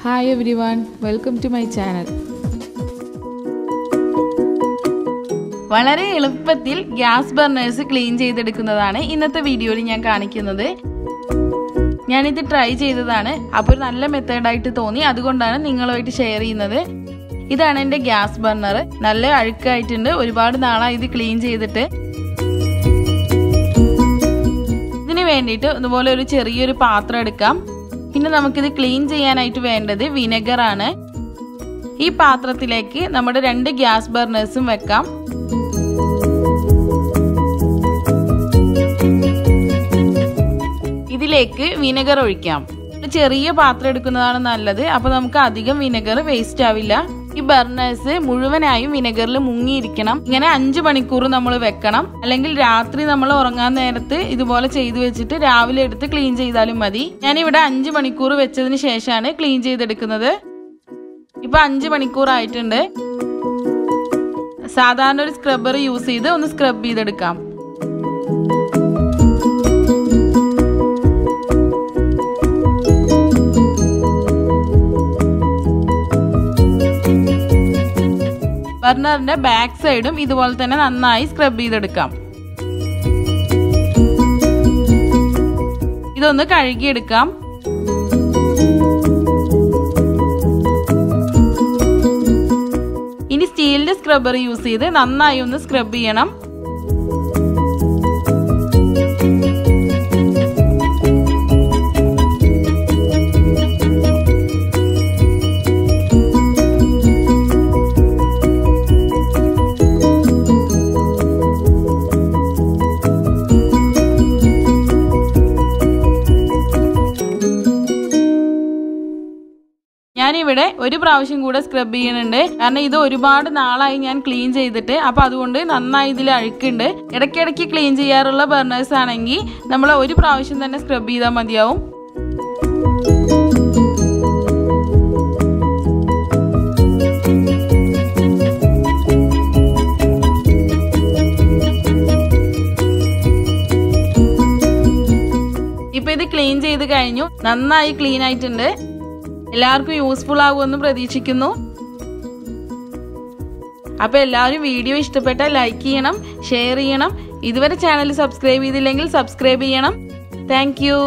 Hi everyone, welcome to my channel. വളരെ എളുപ്പത്തിൽ gas burners clean ചെയ്തെടുക്കുന്നതാണ് ഇന്നത്തെ വീഡിയോയിൽ ഞാൻ കാണിക്കുന്നത്. ഞാനിത് ട്രൈ ചെയ്തതാണ്. അപ്പോൾ ഒരു നല്ല മെത്തേഡായിട്ട് തോന്നി, അതുകൊണ്ടാണ് നിങ്ങളുമായിട്ട് ഷെയർ ചെയ്യുന്നത്. ഇതാണ് എൻ്റെ ഗ്യാസ് ബർണർ. നല്ല അഴുക്കായിട്ടുണ്ട്, ഒരുപാട് നാളായി ഇത് ക്ലീൻ ചെയ്തിട്ട്. ഇതിന് വേണ്ടിയിട്ട് ഇതുപോലെ ഒരു ചെറിയൊരു പാത്രം എടുക്കാം. പിന്നെ നമുക്കിത് ക്ലീൻ ചെയ്യാനായിട്ട് വേണ്ടത് വിനെഗർ ആണ്. ഈ പാത്രത്തിലേക്ക് നമ്മുടെ 2 ഗ്യാസ് ബർണേഴ്സും വെക്കാം. ഇതിലേക്ക് വിനെഗർ ഒഴിക്കാം. ഒരു ചെറിയ പാത്രം എടുക്കുന്നതാണ് നല്ലത്, അപ്പോൾ നമുക്ക് അധികം വിനെഗർ വേസ്റ്റ് ആവില്ല. ഈ ബർണേഴ്സ് മുഴുവനായും വിനെഗറിൽ മുങ്ങിയിരിക്കണം. ഇങ്ങനെ 5 മണിക്കൂർ നമ്മൾ വെക്കണം. അല്ലെങ്കിൽ രാത്രി നമ്മൾ ഉറങ്ങാൻ നേരത്ത് ഇതുപോലെ ചെയ്തു വെച്ചിട്ട് രാവിലെ എടുത്ത് ക്ലീൻ ചെയ്താലും മതി. ഞാനിവിടെ 5 മണിക്കൂർ വെച്ചതിന് ശേഷമാണ് ക്ലീൻ ചെയ്തെടുക്കുന്നത്. ഇപ്പൊ 5 മണിക്കൂർ ആയിട്ടുണ്ട്. സാധാരണ ഒരു സ്ക്രബ്ബർ യൂസ് ചെയ്ത് ഒന്ന് സ്ക്രബ് ചെയ്തെടുക്കാം. ബർണറിന്റെ ബാക്ക് സൈഡും ഇതുപോലെ തന്നെ നന്നായി സ്ക്രബ് ചെയ്തെടുക്കാം. ഇതൊന്ന് കഴുകിയെടുക്കാം. ഇനി സ്റ്റീലിന്റെ സ്ക്രബ്ബർ യൂസ് ചെയ്ത് നന്നായി ഒന്ന് സ്ക്രബ് ചെയ്യണം. ഞാനിവിടെ ഒരു പ്രാവശ്യം കൂടെ സ്ക്രബ് ചെയ്യുന്നുണ്ട്. കാരണം ഇത് ഒരുപാട് നാളായി ഞാൻ ക്ലീൻ ചെയ്തിട്ട്, അപ്പൊ അതുകൊണ്ട് നന്നായി ഇതിൽ അഴുക്കുണ്ട്. ഇടയ്ക്കിടയ്ക്ക് ക്ലീൻ ചെയ്യാറുള്ള ബർണേഴ്സ് ആണെങ്കിൽ നമ്മൾ ഒരു പ്രാവശ്യം തന്നെ സ്ക്രബ് ചെയ്താൽ മതിയാവും. ഇപ്പൊ ഇത് ക്ലീൻ ചെയ്ത് കഴിഞ്ഞു. നന്നായി ക്ലീൻ ആയിട്ടുണ്ട്. എല്ലാവർക്കും യൂസ്ഫുൾ ആകുമെന്ന് പ്രതീക്ഷിക്കുന്നു. അപ്പൊ എല്ലാവരും വീഡിയോ ഇഷ്ടപ്പെട്ടാൽ ലൈക്ക് ചെയ്യണം, ഷെയർ ചെയ്യണം. ഇതുവരെ ചാനൽ സബ്സ്ക്രൈബ് ചെയ്തില്ലെങ്കിൽ സബ്സ്ക്രൈബ് ചെയ്യണം. Thank you.